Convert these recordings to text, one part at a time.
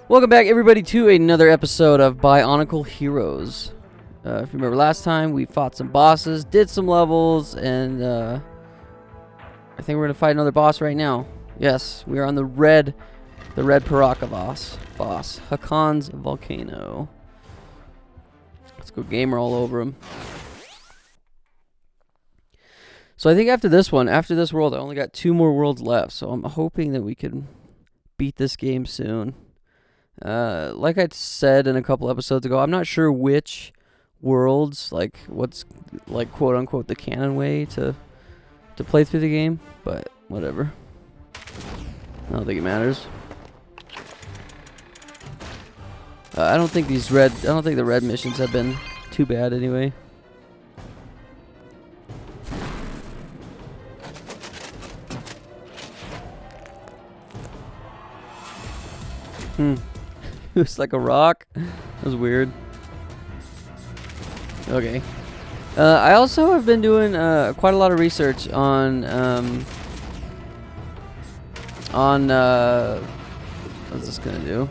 Welcome back, everybody, to another episode of Bionicle Heroes. If you remember last time, we fought some bosses, did some levels, and I think we're going to fight another boss right now. Yes, we are on the red Paraka boss, Hakan's Volcano. Let's go gamer all over him. So I think after this one, after this world, I only got 2 more worlds left, so I'm hoping that we can beat this game soon. Like I said in a couple episodes ago, I'm not sure which worlds, like what's like quote unquote the canon way to play through the game, but whatever. I don't think it matters. I don't think the red missions have been too bad anyway. It was like a rock. That was weird. Okay. I also have been doing quite a lot of research on what's this gonna do?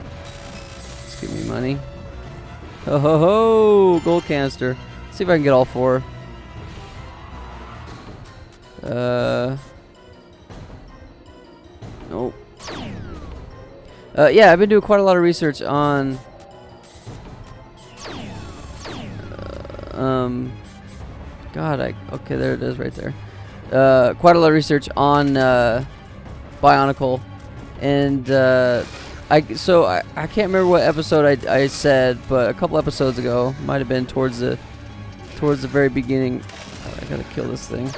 Just give me money. Ho ho ho! Gold canister. Let's see if I can get all 4. Nope. Yeah, I've been doing quite a lot of research on okay, there it is right there. Quite a lot of research on Bionicle, and I can't remember what episode I said, but a couple episodes ago, might have been towards the very beginning. I gotta kill this thing.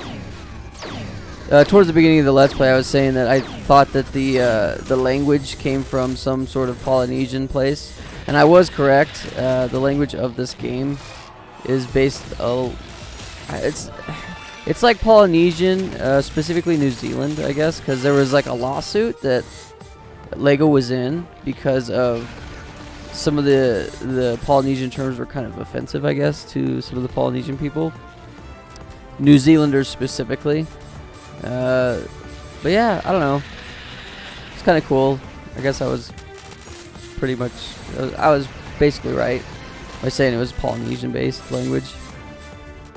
Towards the beginning of the Let's Play, I was saying that I thought that the language came from some sort of Polynesian place, and I was correct. The language of this game is based. It's like Polynesian, specifically New Zealand, I guess, because there was like a lawsuit that Lego was in because of some of the Polynesian terms were kind of offensive, I guess, to some of the Polynesian people, New Zealanders specifically. But yeah, I don't know. It's kind of cool. I guess I was basically right by saying it was Polynesian-based language.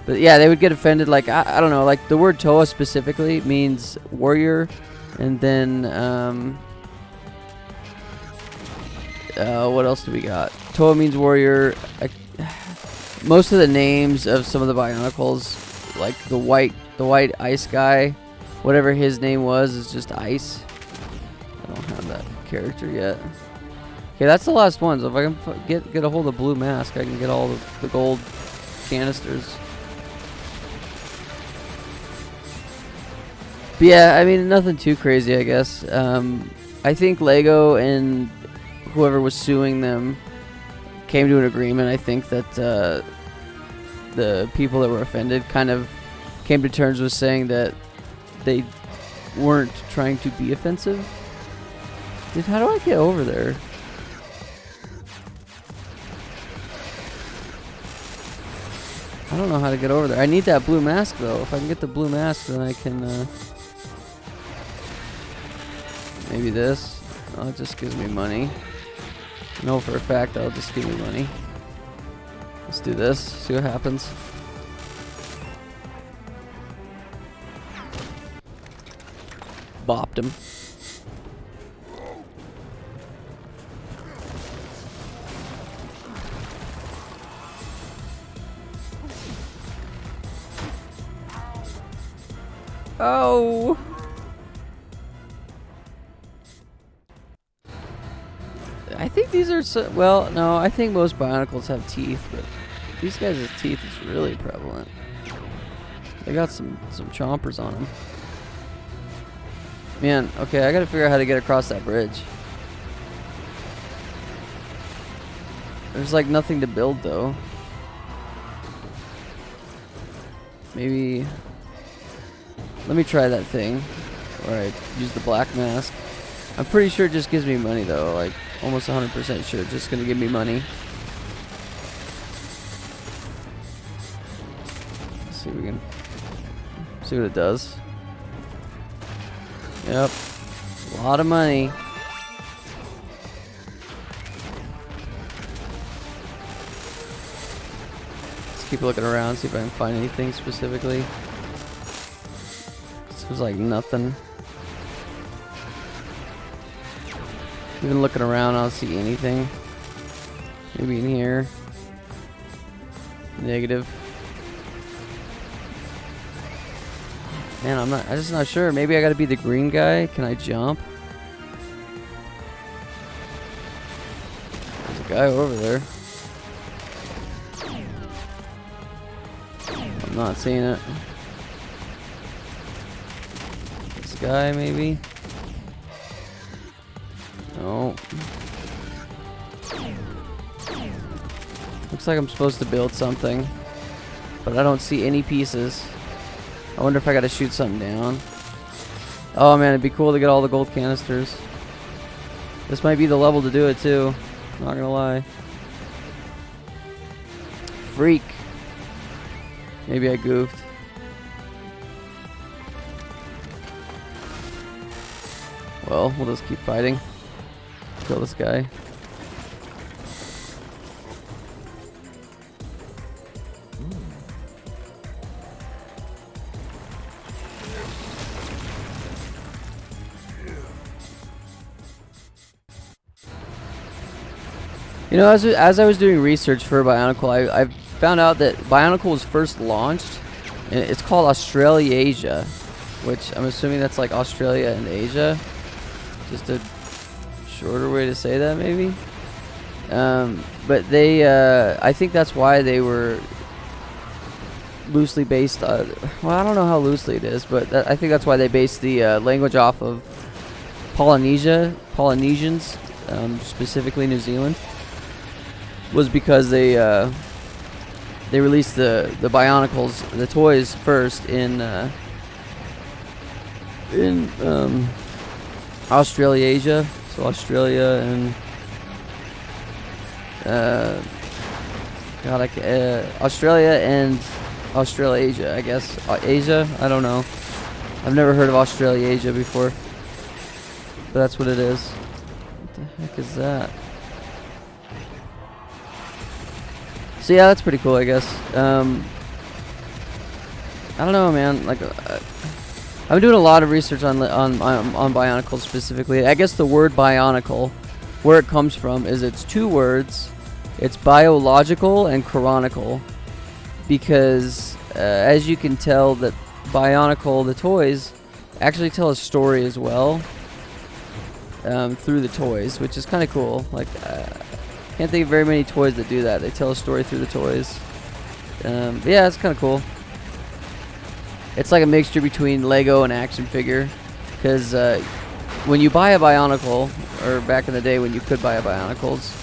But yeah, they would get offended. Like I don't know. Like the word Toa specifically means warrior, and then what else do we got? Toa means warrior. Most of the names of some of the Bionicles, like the white ice guy. Whatever his name was is just Ice. I don't have that character yet. Okay, that's the last one. So if I can get a hold of Blue Mask, I can get all the gold canisters. But yeah, I mean, nothing too crazy, I guess. I think Lego and whoever was suing them came to an agreement. I think that the people that were offended kind of came to terms with saying that they weren't trying to be offensive. Dude, how do I get over there? I don't know how to get over there. I need that blue mask, though. If I can get the blue mask, then I can, maybe this. Oh, it just gives me money. I know for a fact that'll just give me money. Let's do this. See what happens. Bopped him. Oh. I think these are well, no, I think most Bionicles have teeth, but these guys' teeth is really prevalent. They got some chompers on them. Man, okay, I gotta figure out how to get across that bridge. There's like nothing to build though. Maybe let me try that thing where I use the black mask. I'm pretty sure it just gives me money though, like almost 100% sure it's just gonna give me money. Let's see if we can see what it does. Yep. A lot of money. keep looking around, see if I can find anything specifically. There's like nothing. Even looking around, I don't see anything. Maybe in here. Negative. Man, I'm just not sure. Maybe I gotta be the green guy. Can I jump? There's a guy over there. I'm not seeing it. This guy, maybe? No. Looks like I'm supposed to build something, but I don't see any pieces. I wonder if I gotta shoot something down. Oh man, it'd be cool to get all the gold canisters. This might be the level to do it too. Not gonna lie. Freak. Maybe I goofed. Well, we'll just keep fighting. Kill this guy. You know, as I was doing research for Bionicle, I found out that Bionicle was first launched, and it's called Australasia, which I'm assuming that's like Australia and Asia. Just a shorter way to say that, maybe. But they, I think that's why they were loosely based on, well, I don't know how loosely it is, but I think that's why they based the language off of Polynesians, specifically New Zealand. Was because they released the Bionicles, the toys first in Australasia, so Australia and Australia and Australasia, I guess. Asia, I don't know. I've never heard of Australasia before, but that's what it is. What the heck is that? So yeah, that's pretty cool, I guess. I don't know, man. Like, I'm doing a lot of research on Bionicles specifically. I guess the word Bionicle, where it comes from, is it's two words. It's biological and chronicle, because as you can tell, that Bionicle, the toys, actually tell a story as well through the toys, which is kind of cool. Like. Can't think of very many toys that do that. They tell a story through the toys. But yeah, it's kind of cool. It's like a mixture between Lego and action figure. Because when you buy a Bionicle, or back in the day when you could buy a Bionicles,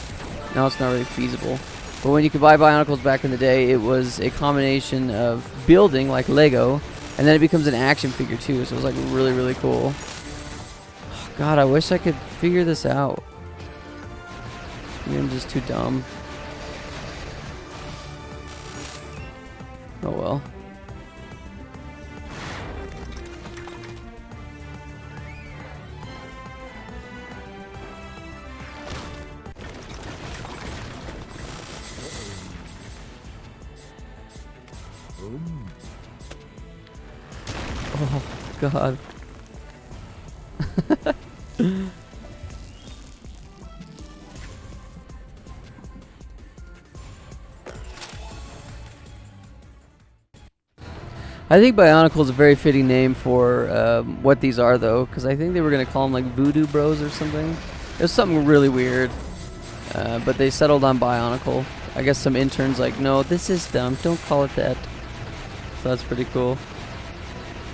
now it's not really feasible. But when you could buy Bionicles back in the day, it was a combination of building, like Lego, and then it becomes an action figure too. So it was like really, really cool. Oh, God, I wish I could figure this out. I'm just too dumb. Oh well. Oh God. I think Bionicle is a very fitting name for what these are, though, because I think they were going to call them like Voodoo Bros or something. It was something really weird, but they settled on Bionicle. I guess some interns like, no, this is dumb. Don't call it that. So that's pretty cool.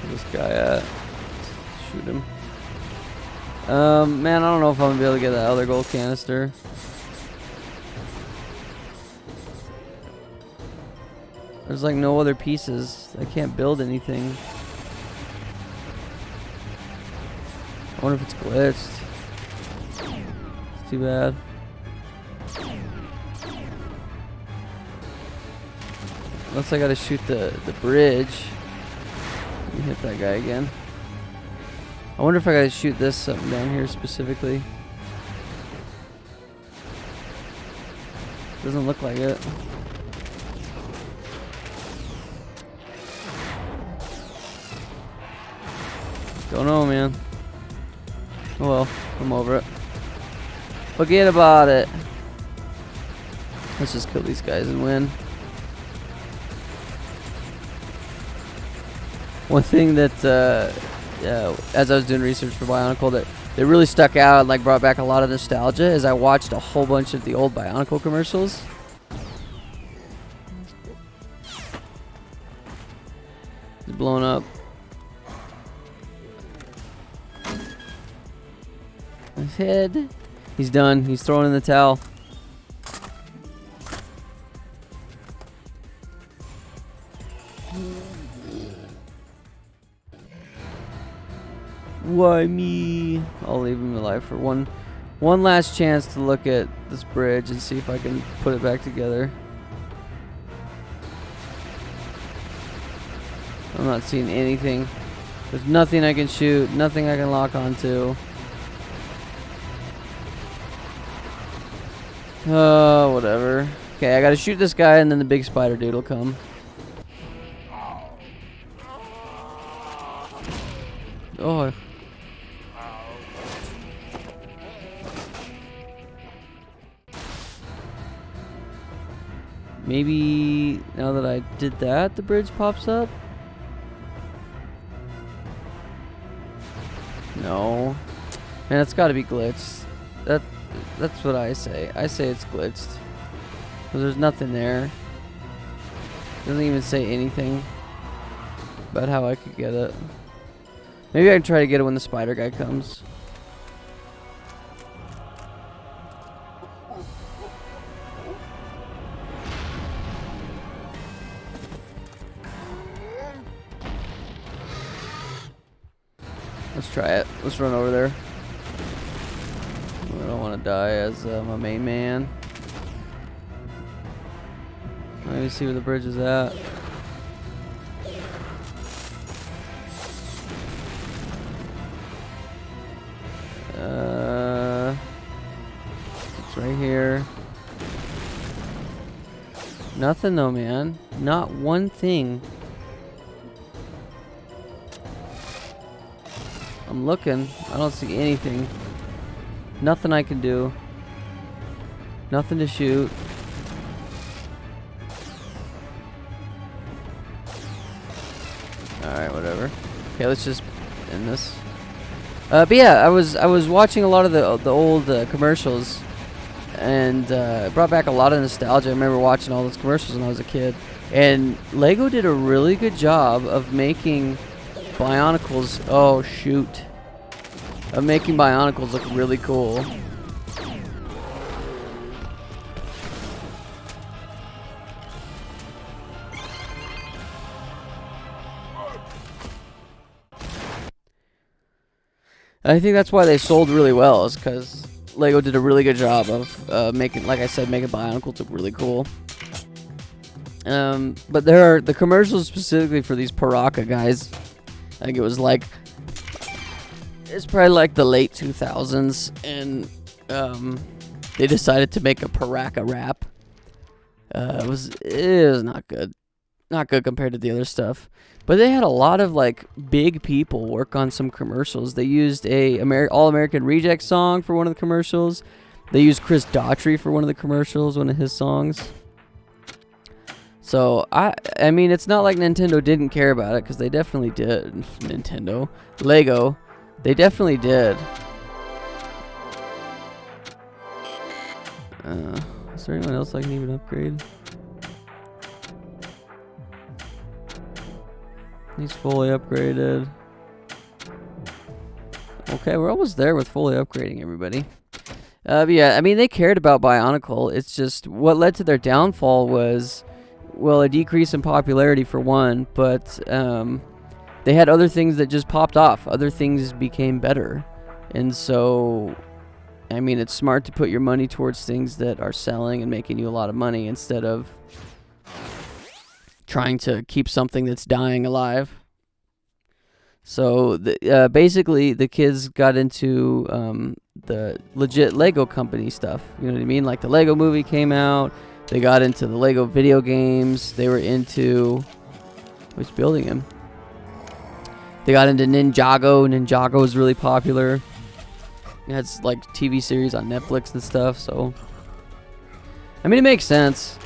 Where's this guy at? Shoot him. Man, I don't know if I'm going to be able to get that other gold canister. There's like no other pieces. I can't build anything. I wonder if it's glitched. It's too bad. Unless I gotta shoot the bridge. Let me hit that guy again. I wonder if I gotta shoot this something down here specifically. Doesn't look like it. Don't know, man. Oh well, I'm over it. Forget about it. Let's just kill these guys and win. One thing that, as I was doing research for Bionicle, that really stuck out and like brought back a lot of nostalgia is I watched a whole bunch of the old Bionicle commercials. He's blown up. His head. He's done. He's throwing in the towel. Why me? I'll leave him alive for one last chance to look at this bridge and see if I can put it back together. I'm not seeing anything. There's nothing I can shoot, nothing I can lock onto. Oh, whatever. Okay, I gotta shoot this guy and then the big spider dude will come. Oh. Maybe now that I did that, the bridge pops up? No. Man, it's gotta be glitched. That's what I say. I say it's glitched. Because there's nothing there. Doesn't even say anything about how I could get it. Maybe I can try to get it when the spider guy comes. Let's try it. Let's run over there. I don't want to die as my main man. Let me see where the bridge is at. It's right here. Nothing though, man. Not one thing. I'm looking. I don't see anything. Nothing I can do. Nothing to shoot. Alright, whatever. Okay, let's just end this. But yeah, I was watching a lot of the old commercials, and it brought back a lot of nostalgia. I remember watching all those commercials when I was a kid, and Lego did a really good job of making Bionicles. Oh shoot! Of making Bionicles look really cool. I think that's why they sold really well, is because Lego did a really good job of making, like I said, making Bionicles look really cool. But there are the commercials specifically for these Paraka guys. I think it was like, it's probably like the late 2000s, and they decided to make a Paraka rap. It was not good. Not good compared to the other stuff. But they had a lot of like big people work on some commercials. They used a All-American Reject song for one of the commercials. They used Chris Daughtry for one of the commercials, one of his songs. So I mean, it's not like Nintendo didn't care about it, because they definitely did. Nintendo, Lego, they definitely did. Is there anyone else I can even upgrade? He's fully upgraded. Okay, we're almost there with fully upgrading everybody. But yeah, I mean, they cared about Bionicle. It's just what led to their downfall was, well, a decrease in popularity for one, but they had other things that just popped off. Other things became better. And so, I mean, it's smart to put your money towards things that are selling and making you a lot of money instead of trying to keep something that's dying alive. So basically the kids got into the legit Lego company stuff. You know what I mean? Like the Lego movie came out. They got into the Lego video games. They were into... Who's building him? They got into Ninjago. Ninjago was really popular. It has like TV series on Netflix and stuff. So, I mean, it makes sense.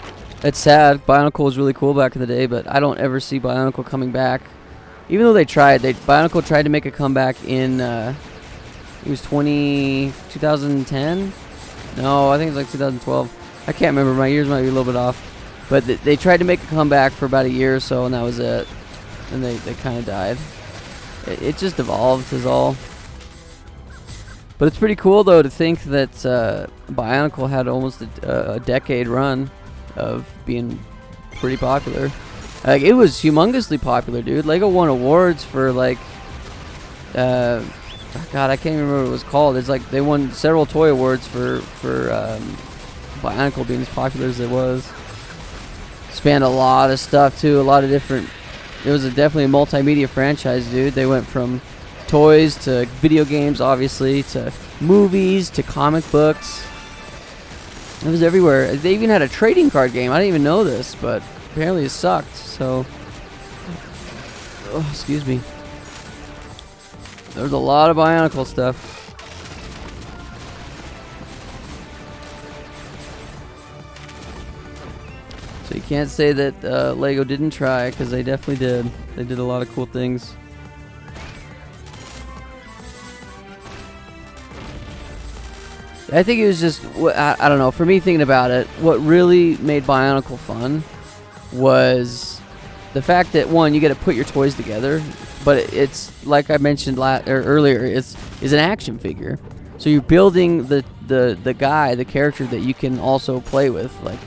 It's sad. Bionicle was really cool back in the day, but I don't ever see Bionicle coming back. Even though they tried, Bionicle tried to make a comeback in, it was 2010? No, I think it was like 2012. I can't remember. My years might be a little bit off. But they tried to make a comeback for about a year or so, and that was it. And they kind of died. It just evolved is all. But it's pretty cool, though, to think that Bionicle had almost a decade run of being pretty popular. Like, it was humongously popular, dude. Lego won awards for, like, God, I can't even remember what it was called. It's like they won several toy awards for Bionicle being as popular as it was. Spanned a lot of stuff, too. A lot of different... It was definitely a multimedia franchise, dude. They went from toys to video games, obviously, to movies, to comic books. It was everywhere. They even had a trading card game. I didn't even know this, but apparently it sucked, so... Oh, excuse me. There's a lot of Bionicle stuff. So you can't say that Lego didn't try, because they definitely did. They did a lot of cool things. I think it was just, I don't know, for me thinking about it, what really made Bionicle fun was the fact that, one, you get to put your toys together, but it's, like I mentioned earlier, is an action figure. So you're building the guy, the character that you can also play with, like,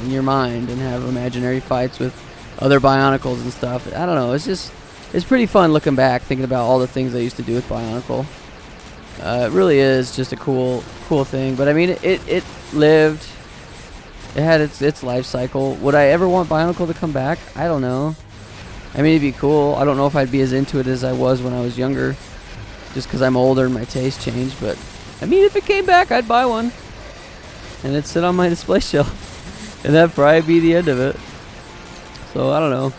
in your mind, and have imaginary fights with other Bionicles and stuff. I don't know, it's pretty fun looking back, thinking about all the things I used to do with Bionicle. It really is just a cool thing. But I mean, it lived. It had its life cycle. Would I ever want Bionicle to come back? I don't know. I mean, it'd be cool. I don't know if I'd be as into it as I was when I was younger, just because I'm older and my taste changed. But I mean, if it came back, I'd buy one, and it'd sit on my display shelf, and that'd probably be the end of it. So I don't know.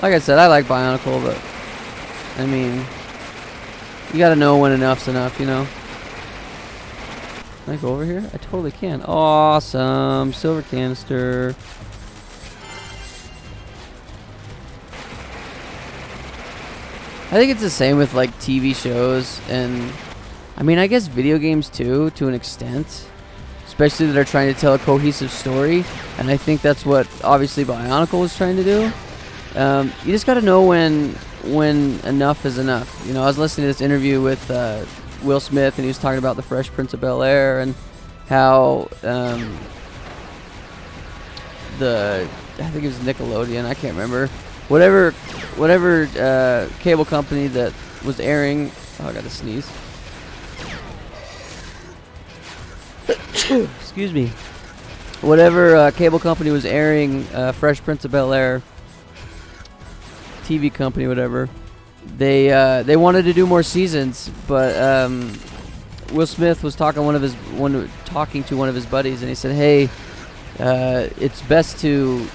Like I said, I like Bionicle, but I mean, you gotta know when enough's enough, you know? Can I go over here? I totally can. Awesome. Silver canister. I think it's the same with, like, TV shows, and I mean, I guess video games too, to an extent. Especially that are trying to tell a cohesive story, and I think that's what, obviously, Bionicle was trying to do. You just gotta know when enough is enough. You know, I was listening to this interview with Will Smith, and he was talking about the Fresh Prince of Bel-Air and how I think it was Nickelodeon, I can't remember, whatever cable company that was airing. Oh, I gotta sneeze. Excuse me. Whatever cable company was airing Fresh Prince of Bel-Air, TV company, whatever, they wanted to do more seasons, but Will Smith was talking to one of his buddies, and he said, "Hey, it's best to,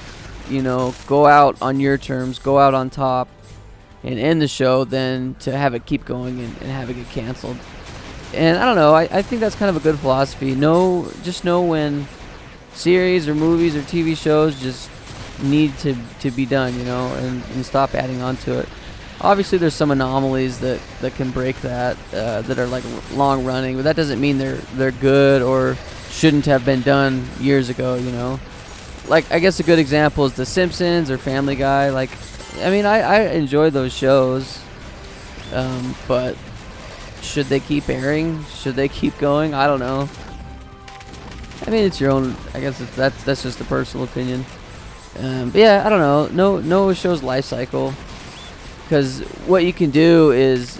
you know, go out on your terms, go out on top, and end the show than to have it keep going and have it get canceled." And I don't know, I think that's kind of a good philosophy. Just know when series or movies or TV shows just need to be done, you know, and stop adding on to it. Obviously, there's some anomalies that can break that are like long running, but that doesn't mean they're good or shouldn't have been done years ago, you know. Like, I guess a good example is The Simpsons or Family Guy. Like, I mean, I enjoy those shows, but should they keep airing? Should they keep going? I don't know. I mean, it's your own. I guess that's just a personal opinion. But yeah, I don't know. Know a show's life cycle, because what you can do is,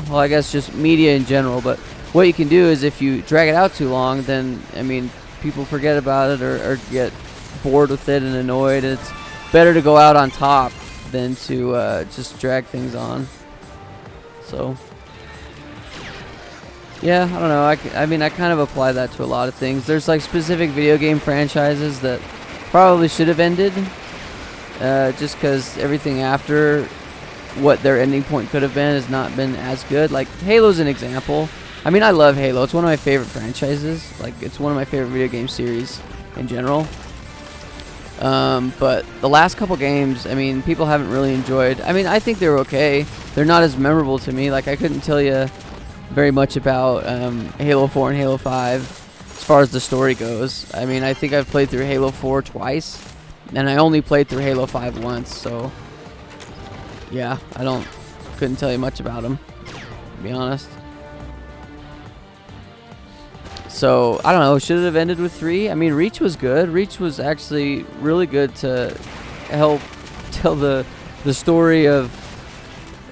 well, I guess just media in general. But what you can do is, if you drag it out too long, then I mean, people forget about it or get bored with it and annoyed. It's better to go out on top than to just drag things on. So yeah, I don't know. I mean, I kind of apply that to a lot of things. There's like specific video game franchises that probably should have ended, just because everything after what their ending point could have been has not been as good. Like Halo's an example. I mean, I love Halo. It's one of my favorite franchises. Like, it's one of my favorite video game series in general. But the last couple games, I mean, people haven't really enjoyed. I mean, I think they're okay. They're not as memorable to me. Like, I couldn't tell you very much about Halo 4 and Halo 5 as far as the story goes. I mean, I think I've played through Halo 4 twice, and I only played through Halo 5 once, so yeah, couldn't tell you much about them, to be honest. So, I don't know, should it have ended with 3? I mean, Reach was good. Reach was actually really good to help tell the story of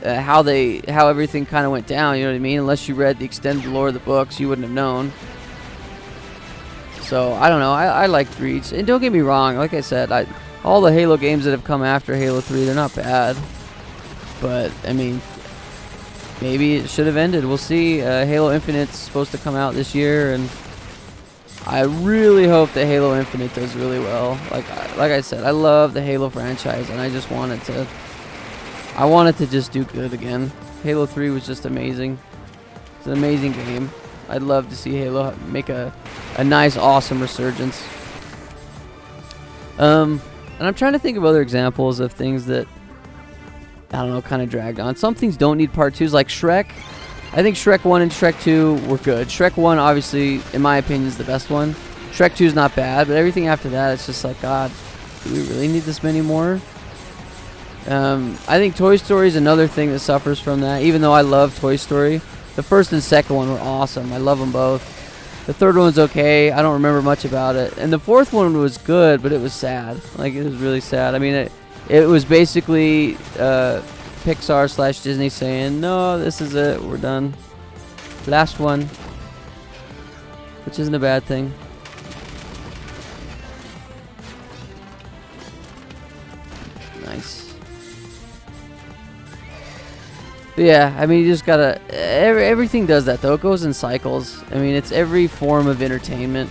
how everything kind of went down, you know what I mean? Unless you read the extended lore of the books, you wouldn't have known. So, I don't know, I liked Reach. And don't get me wrong, like I said, all the Halo games that have come after Halo 3, they're not bad. But, I mean, maybe it should have ended. We'll see. Halo Infinite's supposed to come out this year, and I really hope that Halo Infinite does really well. Like I said, I love the Halo franchise, and I just want it to just do good again. Halo 3 was just amazing. It's an amazing game. I'd love to see Halo make a nice, awesome resurgence. And I'm trying to think of other examples of things that, I don't know, kind of dragged on. Some things don't need part 2s, like Shrek. I think Shrek 1 and Shrek 2 were good. Shrek 1, obviously, in my opinion, is the best one. Shrek 2 is not bad, but everything after that, it's just like, God, do we really need this many more? I think Toy Story is another thing that suffers from that, even though I love Toy Story. The first and second one were awesome. I love them both. The third one was okay. I don't remember much about it. And the fourth one was good, but it was sad. Like, it was really sad. I mean, it was basically Pixar / Disney saying, no, this is it. We're done. Last one. Which isn't a bad thing. Nice. But yeah, I mean, you just gotta... Everything does that, though. It goes in cycles. I mean, it's every form of entertainment.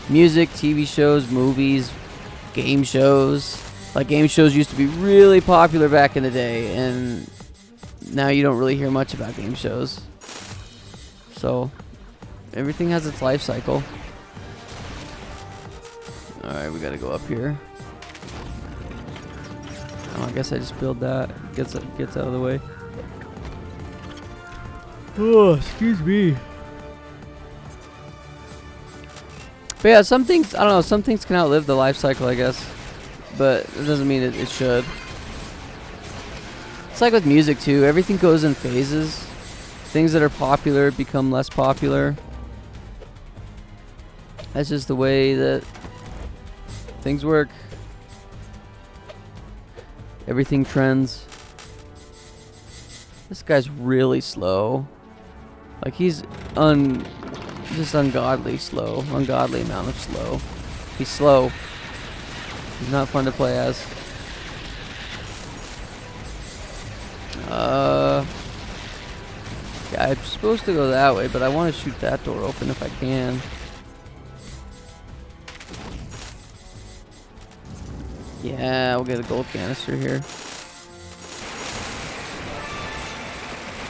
Music, TV shows, movies, game shows. Like, game shows used to be really popular back in the day, and now you don't really hear much about game shows. So, everything has its life cycle. Alright, we gotta go up here. Oh, I guess I just build that. Gets out of the way. Oh, excuse me. But yeah, some things, I don't know, some things can outlive the life cycle, I guess. But it doesn't mean it should. It's like with music too. Everything goes in phases. Things that are popular become less popular. That's just the way that things work. Everything trends. This guy's really slow. Like, he's just ungodly slow. Ungodly amount of slow. He's slow. He's not fun to play as. Yeah, I'm supposed to go that way, but I want to shoot that door open if I can. Yeah, we'll get a gold canister here.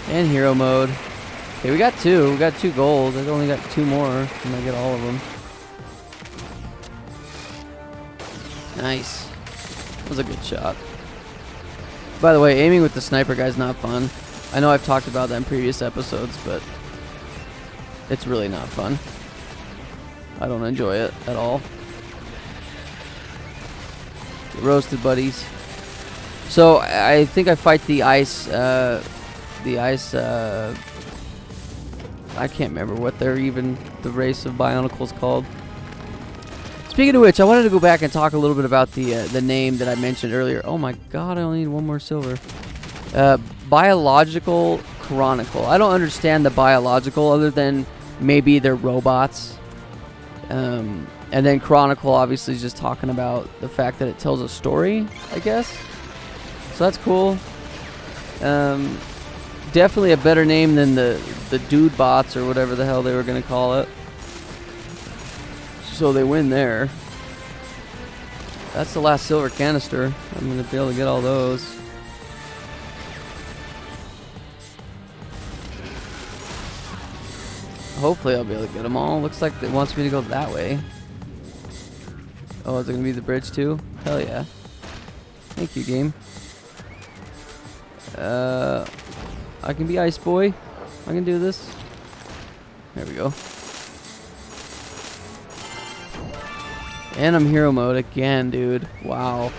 And hero mode. Okay, we got 2. We got 2 gold. I've only got 2 more, and I get all of them. Nice. That was a good shot. By the way, aiming with the sniper guy's not fun. I know I've talked about that in previous episodes, but it's really not fun. I don't enjoy it at all. Get roasted, buddies. So I think I fight the ice. I can't remember what the race of Bionicle's called. Speaking of which, I wanted to go back and talk a little bit about the name that I mentioned earlier. Oh my God, I only need 1 more silver. Biological Chronicle. I don't understand the biological other than maybe they're robots. And then Chronicle obviously is just talking about the fact that it tells a story, I guess. So that's cool. Definitely a better name than the dude bots or whatever the hell they were going to call it. So they win there. That's the last silver canister. I'm going to be able to get all those. hopefully I'll be able to get them all. Looks like it wants me to go that way. Oh, is it gonna be the bridge too? Hell yeah. Thank you, game. I can be Ice Boy. I can do this. There we go. And I'm hero mode again, dude. Wow.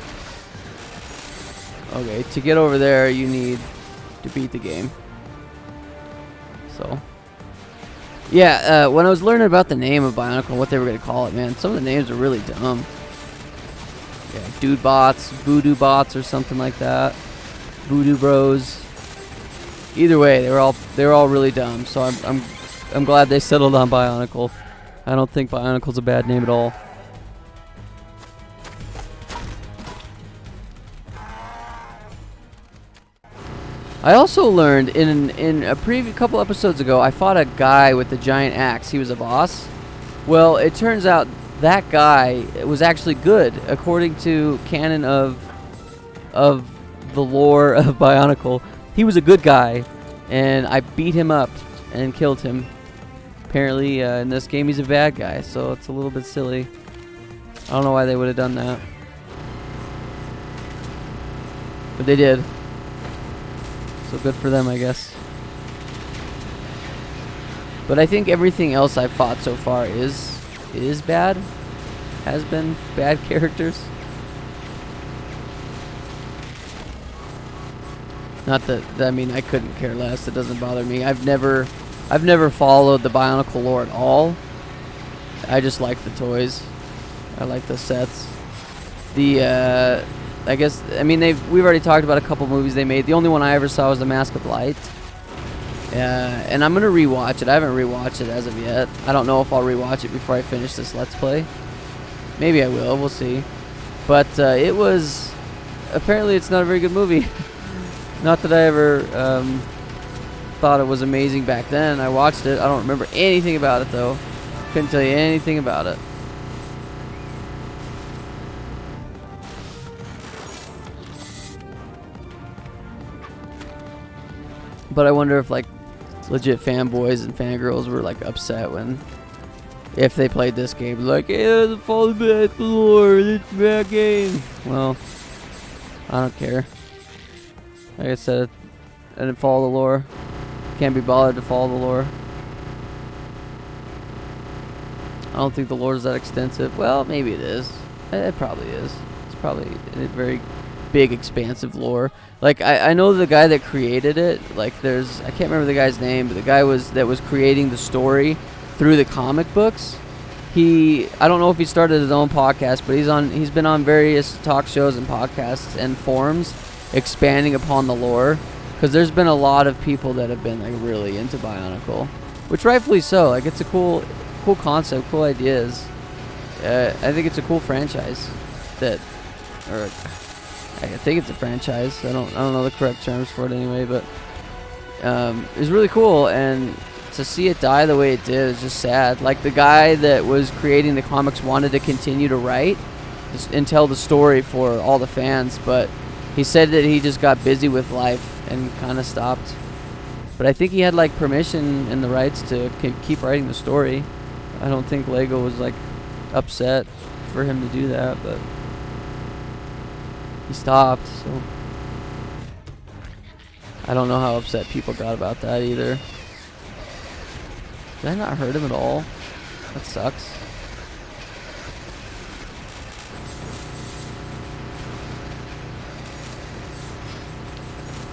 Okay, to get over there, you need to beat the game. So, yeah, when I was learning about the name of Bionicle, what they were going to call it, man, some of the names are really dumb. Yeah, Dude Bots, Voodoo Bots, or something like that. Voodoo Bros. Either way, they were all really dumb. So I'm glad they settled on Bionicle. I don't think Bionicle's a bad name at all. I also learned in a couple episodes ago, I fought a guy with the giant axe. He was a boss. Well, it turns out that guy was actually good, according to canon of the lore of Bionicle. He was a good guy, and I beat him up and killed him. Apparently, in this game, he's a bad guy, so it's a little bit silly. I don't know why they would have done that, but they did. So good for them, I guess. But I think everything else I've fought so far is bad. Has been bad characters. Not that, I mean, I couldn't care less. It doesn't bother me. I've never followed the Bionicle lore at all. I just like the toys. I like the sets. I guess, I mean, we've already talked about a couple movies they made. The only one I ever saw was The Mask of Light. And I'm going to rewatch it. I haven't rewatched it as of yet. I don't know if I'll rewatch it before I finish this Let's Play. Maybe I will. We'll see. But it was... Apparently it's not a very good movie. Not that I ever thought it was amazing back then. I watched it. I don't remember anything about it, though. Couldn't tell you anything about it. But I wonder if, like, legit fanboys and fangirls were, like, upset if they played this game. Like, hey, it doesn't follow back the lore. It's a bad game. Well, I don't care. Like I said, I didn't follow the lore. Can't be bothered to follow the lore. I don't think the lore is that extensive. Well, maybe it is. It probably is. It's probably a very big, expansive lore. Like, I know the guy that created it. Like, I can't remember the guy's name, but the guy that was creating the story through the comic books. I don't know if he started his own podcast, but he's been on various talk shows and podcasts and forums expanding upon the lore, because there's been a lot of people that have been, like, really into Bionicle, which rightfully so. Like, it's a cool concept, cool ideas. I think it's a cool franchise I think it's a franchise. I don't know the correct terms for it anyway, but it's really cool, and to see it die the way it did is just sad. Like, the guy that was creating the comics wanted to continue to write and tell the story for all the fans, but he said that he just got busy with life and kind of stopped. But I think he had, like, permission and the rights to keep writing the story. I don't think Lego was, like, upset for him to do that, but he stopped, so I don't know how upset people got about that either. Did I not hurt him at all? That sucks.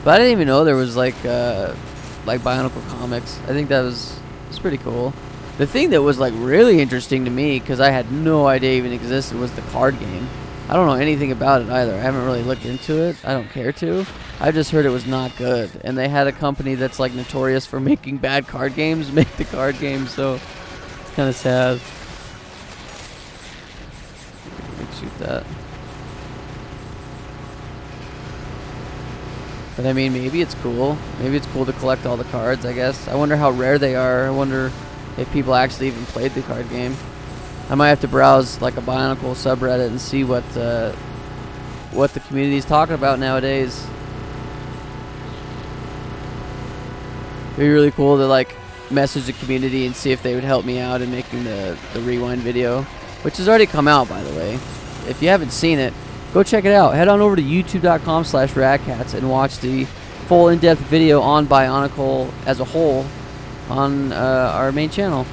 But I didn't even know there was like Bionicle comics. I think it's pretty cool. The thing that was, like, really interesting to me, because I had no idea even existed, was the card game. I don't know anything about it either. I haven't really looked into it. I don't care to. I just heard it was not good. And they had a company that's, like, notorious for making bad card games make the card game, so it's kind of sad. Let's shoot that. But I mean, maybe it's cool. Maybe it's cool to collect all the cards, I guess. I wonder how rare they are. I wonder if people actually even played the card game. I might have to browse, like, a Bionicle subreddit and see what the community's talking about nowadays. It'd be really cool to, like, message the community and see if they would help me out in making the rewind video, which has already come out, by the way. If you haven't seen it, go check it out. Head on over to youtube.com/Radkatz and watch the full in-depth video on Bionicle as a whole on our main channel.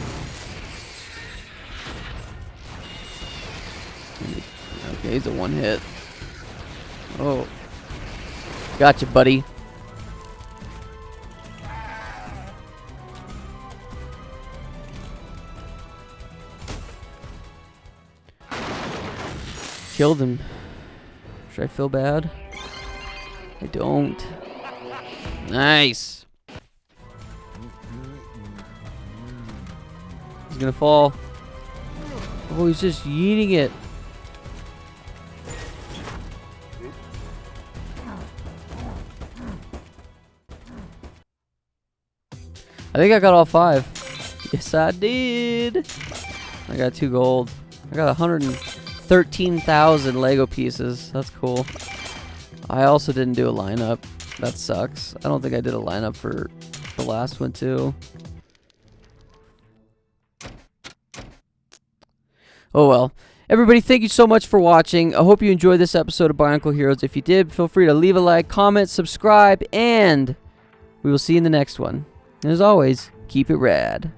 Okay, he's a one hit. Oh. Gotcha, buddy. Killed him. Should I feel bad? I don't. Nice. He's gonna fall. Oh, he's just yeeting it. I think I got all 5. Yes, I did. I got 2 gold. I got 113,000 Lego pieces. That's cool. I also didn't do a lineup. That sucks. I don't think I did a lineup for the last one, too. Oh, well. Everybody, thank you so much for watching. I hope you enjoyed this episode of Bionicle Heroes. If you did, feel free to leave a like, comment, subscribe, and we will see you in the next one. And as always, keep it rad.